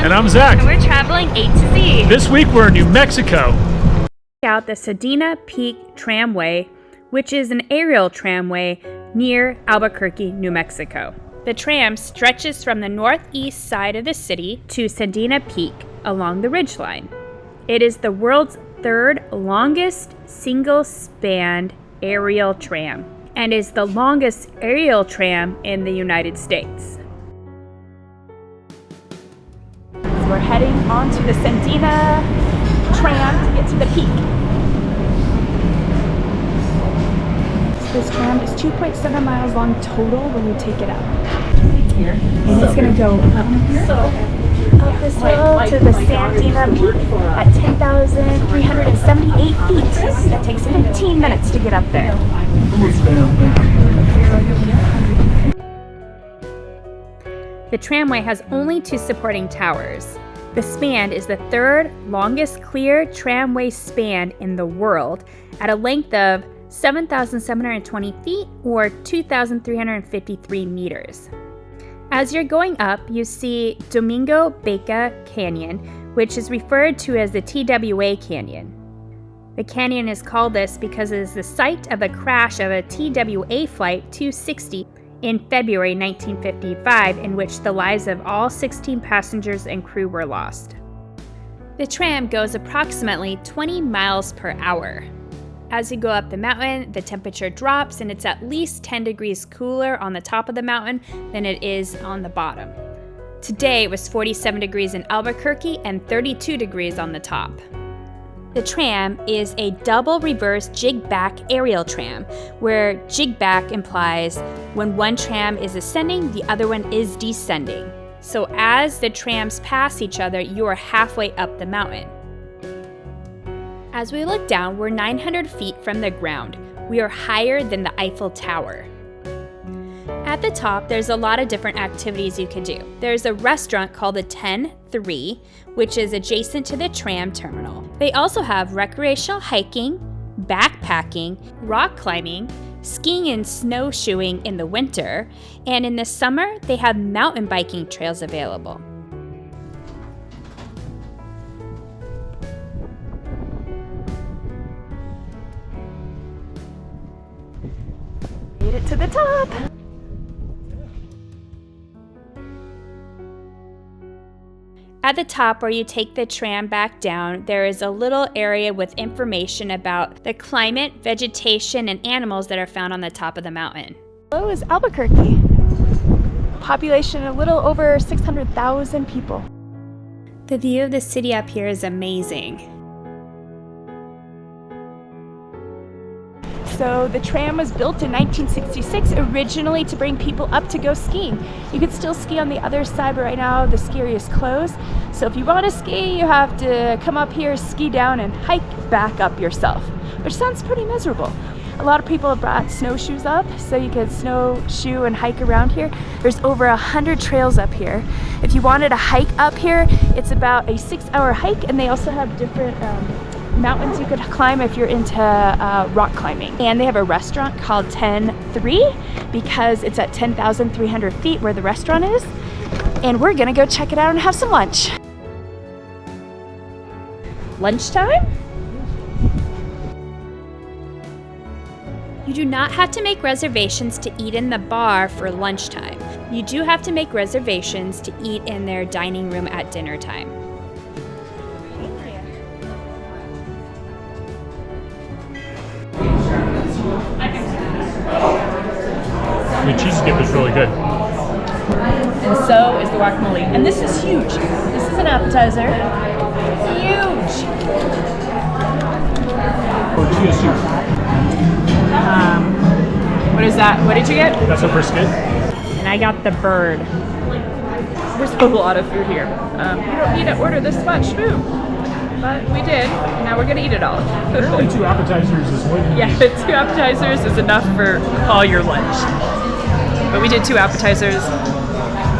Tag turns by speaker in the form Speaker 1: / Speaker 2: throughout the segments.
Speaker 1: And I'm Zach.
Speaker 2: And we're traveling A to Z.
Speaker 1: This week we're in New Mexico.
Speaker 2: Check out the Sandia Peak Tramway, which is an aerial tramway near Albuquerque, New Mexico. The tram stretches from the northeast side of the city to Sandia Peak along the ridgeline. It is the world's third longest single-spanned aerial tram and is the longest aerial tram in the United States. So we're heading onto the Sandia tram to get to the peak. This tram is 2.7 miles long total when you take it out. Here. And it's going to go up this hill to the Sandia Peak at 10,378 feet. It takes 15 minutes to get up there. The tramway has only 2 supporting towers. The span is the third longest clear tramway span in the world at a length of 7,720 feet or 2,353 meters. As you're going up, you see Domingo Beca Canyon, which is referred to as the TWA Canyon. The canyon is called this because it is the site of a crash of a TWA Flight 260 in February 1955, in which the lives of all 16 passengers and crew were lost. The tram goes approximately 20 miles per hour. As you go up the mountain, the temperature drops and it's at least 10 degrees cooler on the top of the mountain than it is on the bottom. Today it was 47 degrees in Albuquerque and 32 degrees on the top. The tram is a double reverse jig-back aerial tram, where jig-back implies when one tram is ascending, the other one is descending. So as the trams pass each other, you are halfway up the mountain. As we look down, we're 900 feet from the ground. We are higher than the Eiffel Tower. At the top, there's a lot of different activities you can do. There's a restaurant called the 10-3, which is adjacent to the tram terminal. They also have recreational hiking, backpacking, rock climbing, skiing and snowshoeing in the winter, and in the summer, they have mountain biking trails available. Made it to the top! At the top where you take the tram back down, there is a little area with information about the climate, vegetation, and animals that are found on the top of the mountain. Below is Albuquerque. Population a little over 600,000 people. The view of the city up here is amazing. So the tram was built in 1966 originally to bring people up to go skiing. You could still ski on the other side, but right now the ski area is closed. So if you want to ski, you have to come up here, ski down, and hike back up yourself, which sounds pretty miserable. A lot of people have brought snowshoes up so you could snowshoe and hike around here. There's over 100 trails up here. If you wanted to hike up here, it's about a 6-hour hike, and they also have different mountains you could climb if you're into rock climbing. And they have a restaurant called 10-3 because it's at 10,300 feet where the restaurant is. And we're gonna go check it out and have some lunch. Lunchtime? You do not have to make reservations to eat in the bar for lunchtime. You do have to make reservations to eat in their dining room at dinner time.
Speaker 1: The cheese dip is really good.
Speaker 3: And so is the guacamole. And this is huge. This is an appetizer. Huge!
Speaker 1: Tortilla soup.
Speaker 3: What is that? What did you get?
Speaker 1: That's a brisket.
Speaker 3: And I got the bird. There's a lot of food here. You don't need to order this much food. But we did, and now we're gonna eat it all.
Speaker 1: Apparently 2 appetizers is what you
Speaker 3: Yeah,
Speaker 1: need.
Speaker 3: 2 appetizers is enough for all your lunch. But we did 2 appetizers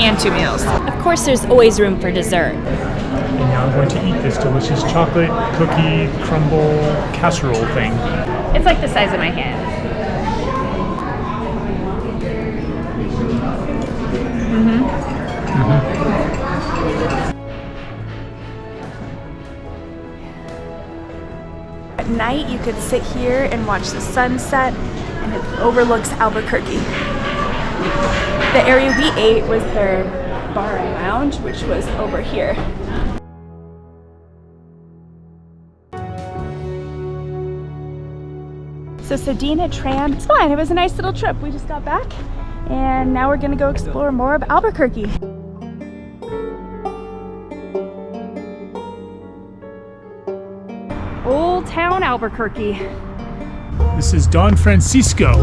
Speaker 3: and 2 meals.
Speaker 2: Of course, there's always room for dessert.
Speaker 1: And now I'm going to eat this delicious chocolate cookie crumble casserole thing.
Speaker 2: It's like the size of my hand.
Speaker 4: could sit here and watch the sunset, and it overlooks Albuquerque. The area we ate was their bar and lounge, which was over here. So Sedena Tram, it's fine. It was a nice little trip. We just got back, and now we're gonna go explore more of Albuquerque. Old Town Albuquerque.
Speaker 1: This is Don Francisco.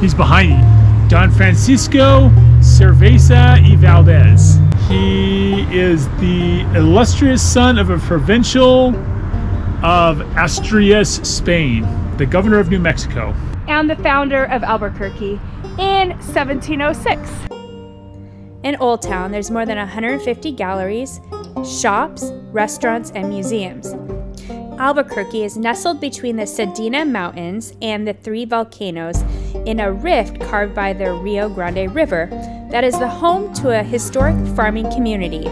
Speaker 1: He's behind me. Don Francisco Cerveza y Valdez. He is the illustrious son of a provincial of Asturias, Spain, the governor of New Mexico,
Speaker 4: And the founder of Albuquerque in 1706.
Speaker 2: In Old Town, there's more than 150 galleries, shops, restaurants, and museums. Albuquerque is nestled between the Sedena Mountains and the three volcanoes in a rift carved by the Rio Grande River that is the home to a historic farming community,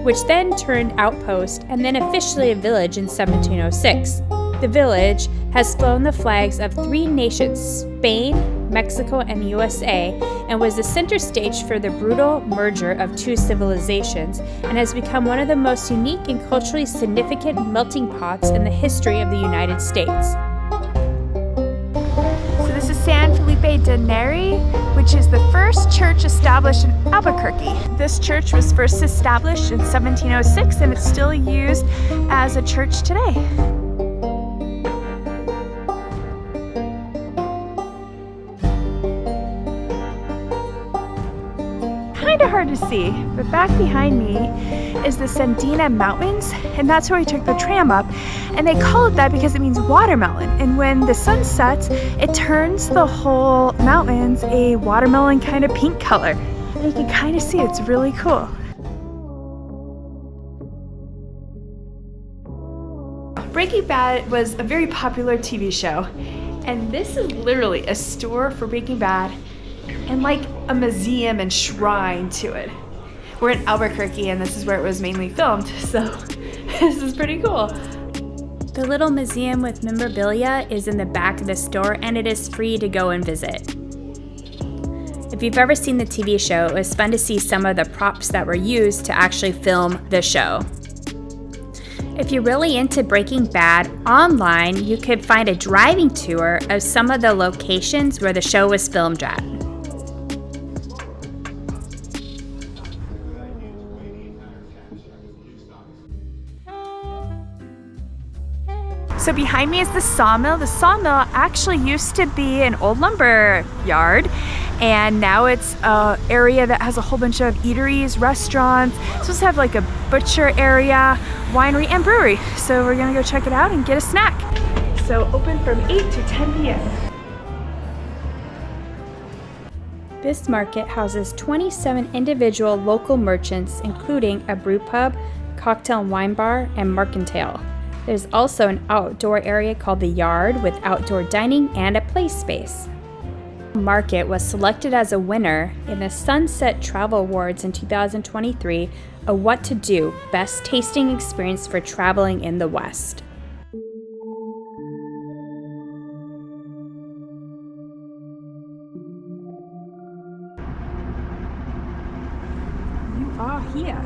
Speaker 2: which then turned outpost and then officially a village in 1706. The village has flown the flags of three nations, Spain, Mexico, and USA, and was the center stage for the brutal merger of two civilizations, and has become one of the most unique and culturally significant melting pots in the history of the United States.
Speaker 4: So this is San Felipe de Neri, which is the first church established in Albuquerque. This church was first established in 1706, and it's still used as a church today. Kind of hard to see, but back behind me is the Sedena Mountains, and that's where we took the tram up. And they call it that because it means watermelon. And when the sun sets, it turns the whole mountains a watermelon kind of pink color. And you can kind of see it's really cool. Breaking Bad was a very popular TV show, and this is literally a store for Breaking Bad and like a museum and shrine to it. We're in Albuquerque, and this is where it was mainly filmed, so this is pretty cool.
Speaker 2: The little museum with memorabilia is in the back of the store, and it is free to go and visit. If you've ever seen the TV show, it was fun to see some of the props that were used to actually film the show. If you're really into Breaking Bad, online you could find a driving tour of some of the locations where the show was filmed at.
Speaker 4: So behind me is the sawmill. The sawmill actually used to be an old lumber yard, and now it's an area that has a whole bunch of eateries, restaurants. It's supposed to have like a butcher area, winery, and brewery. So we're gonna go check it out and get a snack. So open from 8 to 10 p.m.
Speaker 2: This market houses 27 individual local merchants, including a brew pub, cocktail and wine bar, and mercantile. There's also an outdoor area called the Yard with outdoor dining and a play space. The market was selected as a winner in the Sunset Travel Awards in 2023, a What to Do Best Tasting Experience for Traveling in the West.
Speaker 4: You are here.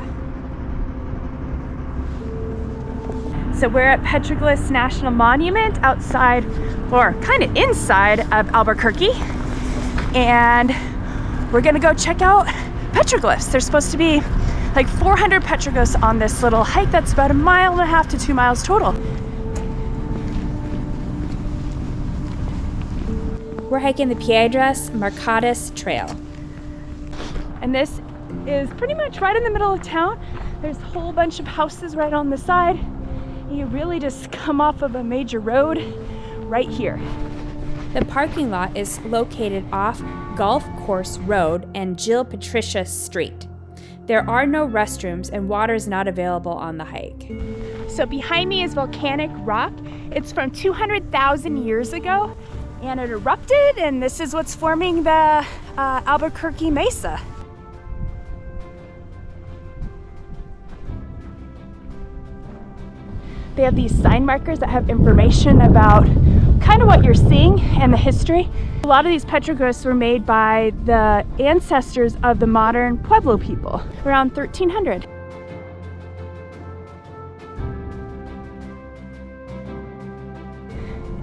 Speaker 4: So we're at Petroglyph National Monument outside, or kind of inside of Albuquerque. And we're gonna go check out petroglyphs. There's supposed to be like 400 petroglyphs on this little hike that's about 1.5 miles to 2 miles total.
Speaker 2: We're hiking the Piedras Marcadas Trail.
Speaker 4: And this is pretty much right in the middle of town. There's a whole bunch of houses right on the side. You really just come off of a major road right here.
Speaker 2: The parking lot is located off Golf Course Road and Jill Patricia Street. There are no restrooms and water is not available on the hike.
Speaker 4: So behind me is volcanic rock. It's from 200,000 years ago, and it erupted, and this is what's forming the Albuquerque Mesa. They have these sign markers that have information about kind of what you're seeing and the history. A lot of these petroglyphs were made by the ancestors of the modern Pueblo people around 1300.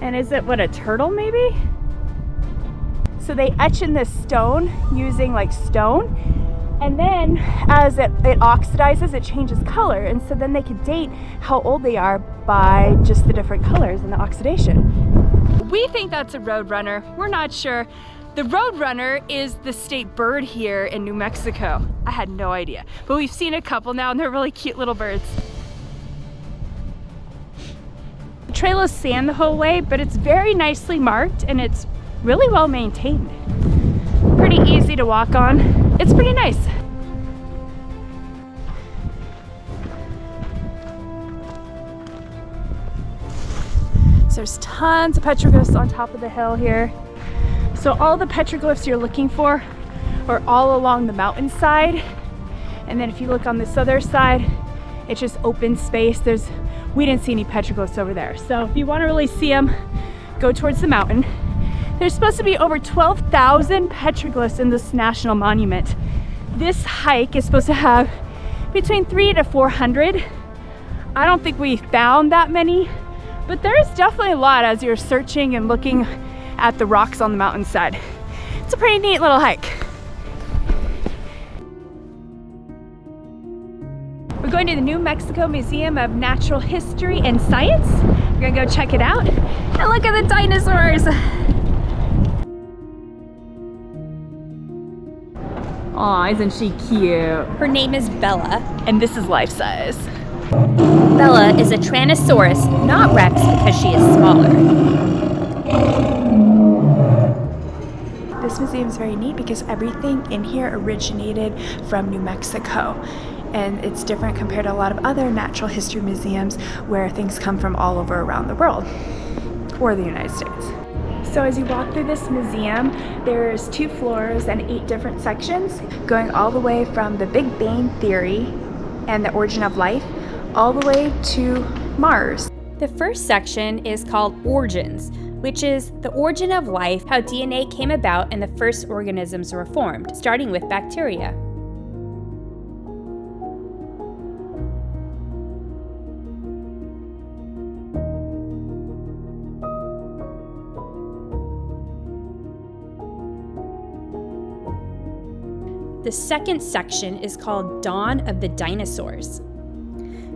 Speaker 4: And is it what, a turtle maybe? So they etch in this stone using like stone, and then as it oxidizes, it changes color, and so then they could date how old they are by just the different colors and the oxidation. We think that's a roadrunner. We're not sure. The roadrunner is the state bird here in New Mexico. I had no idea, but we've seen a couple now, and they're really cute little birds. The trail is sand the whole way, but it's very nicely marked and it's really well maintained. Pretty easy to walk on. It's pretty nice. So there's tons of petroglyphs on top of the hill here. So all the petroglyphs you're looking for are all along the mountainside. And then if you look on this other side, it's just open space. We didn't see any petroglyphs over there. So if you want to really see them, go towards the mountain. There's supposed to be over 12,000 petroglyphs in this national monument. This hike is supposed to have between 300 to 400. I don't think we found that many, but there is definitely a lot as you're searching and looking at the rocks on the mountainside. It's a pretty neat little hike. We're going to the New Mexico Museum of Natural History and Science. We're gonna go check it out. And look at the dinosaurs. Aw, isn't she cute?
Speaker 2: Her name is Bella.
Speaker 4: And this is life size.
Speaker 2: Bella is a Tyrannosaurus, not Rex because she is smaller.
Speaker 4: This museum is very neat because everything in here originated from New Mexico. And it's different compared to a lot of other natural history museums where things come from all over around the world or the United States. So as you walk through this museum, there's 2 floors and 8 different sections going all the way from the Big Bang Theory and the origin of life all the way to Mars.
Speaker 2: The first section is called Origins, which is the origin of life, how DNA came about and the first organisms were formed, starting with bacteria. The second section is called Dawn of the Dinosaurs.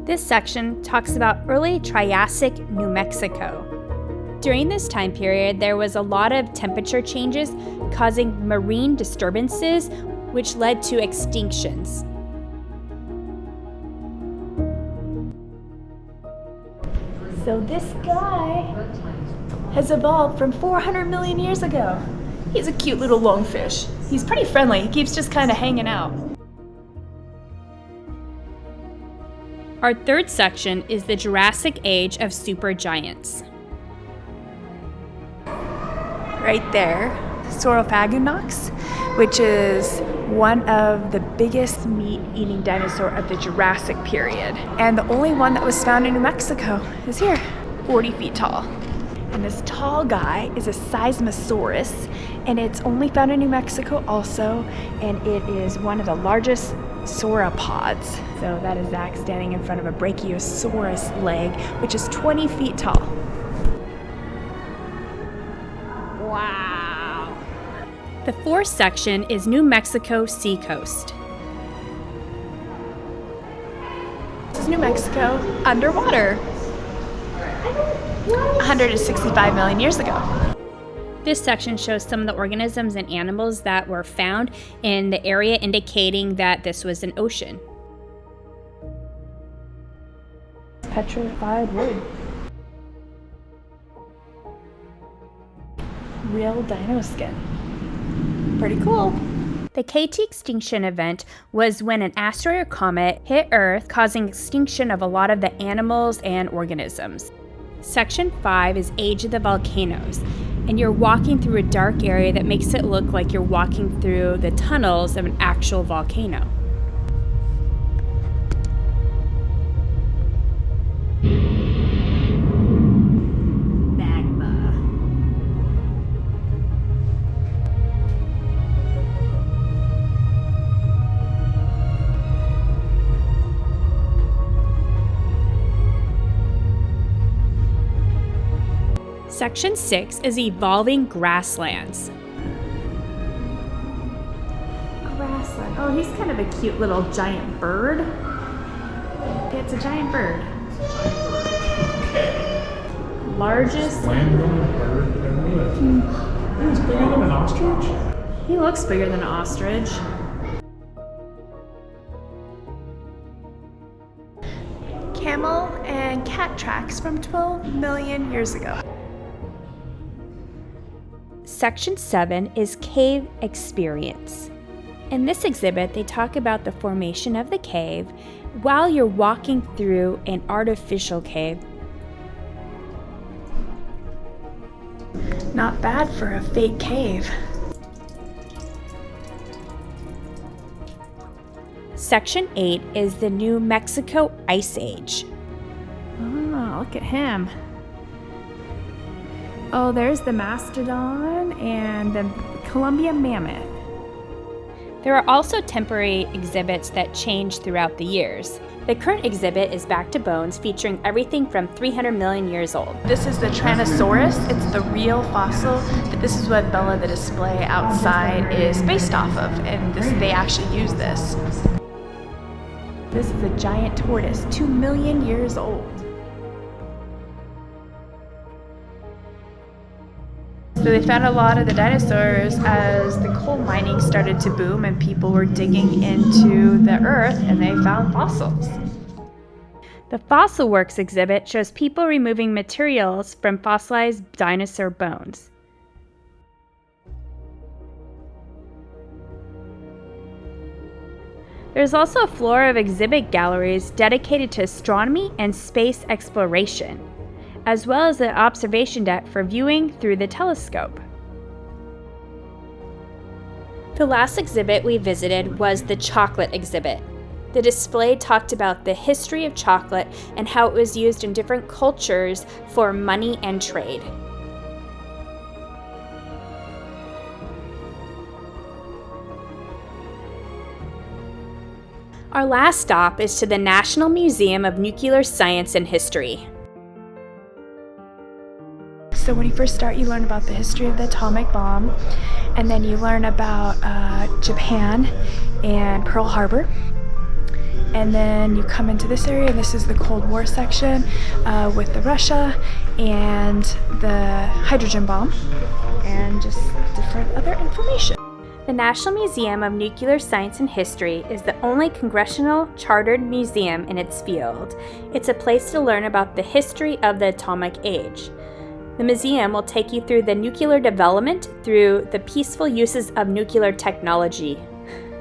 Speaker 2: This section talks about early Triassic New Mexico. During this time period, there was a lot of temperature changes causing marine disturbances, which led to extinctions.
Speaker 4: So this guy has evolved from 400 million years ago. He's a cute little lungfish. He's pretty friendly. He keeps just kind of hanging out.
Speaker 2: Our third section is the Jurassic Age of supergiants.
Speaker 4: Right there, Saurophagonox, which is one of the biggest meat-eating dinosaur of the Jurassic period. And the only one that was found in New Mexico is here, 40 feet tall. And this tall guy is a Seismosaurus, and it's only found in New Mexico also, and it is one of the largest sauropods. So that is Zach standing in front of a Brachiosaurus leg, which is 20 feet tall.
Speaker 2: Wow! The fourth section is New Mexico Seacoast.
Speaker 4: This is New Mexico underwater. 165 million years ago.
Speaker 2: This section shows some of the organisms and animals that were found in the area, indicating that this was an ocean.
Speaker 4: Petrified wood. Real dino skin. Pretty cool.
Speaker 2: The KT extinction event was when an asteroid or comet hit Earth, causing extinction of a lot of the animals and organisms. Section 5 is Age of the Volcanoes, and you're walking through a dark area that makes it look like you're walking through the tunnels of an actual volcano. Section 6 is evolving grasslands. Grassland. Oh, he's kind of a cute little giant bird. It's a giant bird. Largest
Speaker 1: land-going bird that ever lived. He's bigger than an ostrich?
Speaker 2: He looks bigger than an ostrich.
Speaker 4: Camel and cat tracks from 12 million years ago.
Speaker 2: Section 7 is Cave Experience. In this exhibit, they talk about the formation of the cave while you're walking through an artificial cave.
Speaker 4: Not bad for a fake cave.
Speaker 2: Section 8 is the New Mexico Ice Age.
Speaker 4: Oh, look at him. Oh, there's the mastodon and the Columbia mammoth.
Speaker 2: There are also temporary exhibits that change throughout the years. The current exhibit is Back to Bones, featuring everything from 300 million years old.
Speaker 4: This is the Tyrannosaurus. It's the real fossil. This is what Bella the display outside is based off of, and they actually use this. This is a giant tortoise, 2 million years old. So they found a lot of the dinosaurs as the coal mining started to boom and people were digging into the earth and they found fossils.
Speaker 2: The Fossil Works exhibit shows people removing materials from fossilized dinosaur bones. There's also a floor of exhibit galleries dedicated to astronomy and space exploration, as well as the observation deck for viewing through the telescope. The last exhibit we visited was the chocolate exhibit. The display talked about the history of chocolate and how it was used in different cultures for money and trade. Our last stop is to the National Museum of Nuclear Science and History.
Speaker 4: So when you first start, you learn about the history of the atomic bomb, and then you learn about Japan and Pearl Harbor. And then you come into this area, and this is the Cold War section with the Russia and the hydrogen bomb, and just different other information.
Speaker 2: The National Museum of Nuclear Science and History is the only congressional chartered museum in its field. It's a place to learn about the history of the atomic age. The museum will take you through the nuclear development through the peaceful uses of nuclear technology.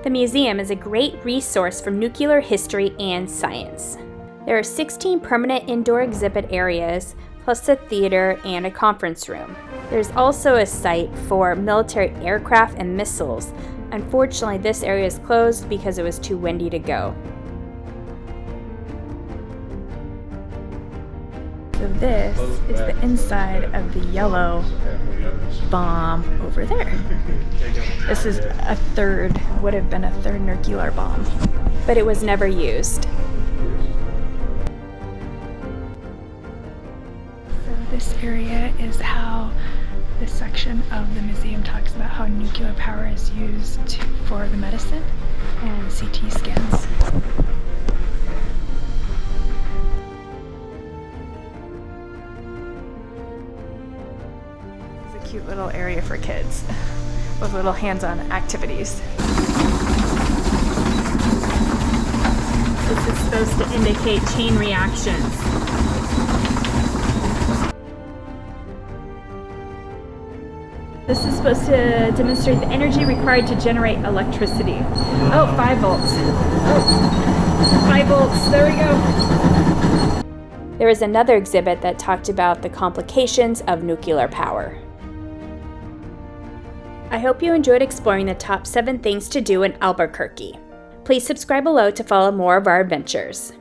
Speaker 2: The museum is a great resource for nuclear history and science. There are 16 permanent indoor exhibit areas, plus a theater and a conference room. There's also a site for military aircraft and missiles. Unfortunately, this area is closed because it was too windy to go.
Speaker 4: So this is the inside of the yellow bomb over there. This is would have been a third nuclear bomb.
Speaker 2: But it was never used.
Speaker 4: So this area is how this section of the museum talks about how nuclear power is used for the medicine and CT scans. Cute little area for kids with little hands-on activities.
Speaker 2: This is supposed to indicate chain reactions. This is supposed to demonstrate the energy required to generate electricity. Oh, 5 volts. Oh, 5 volts, there we go. There was another exhibit that talked about the complications of nuclear power. I hope you enjoyed exploring the top 7 things to do in Albuquerque. Please subscribe below to follow more of our adventures.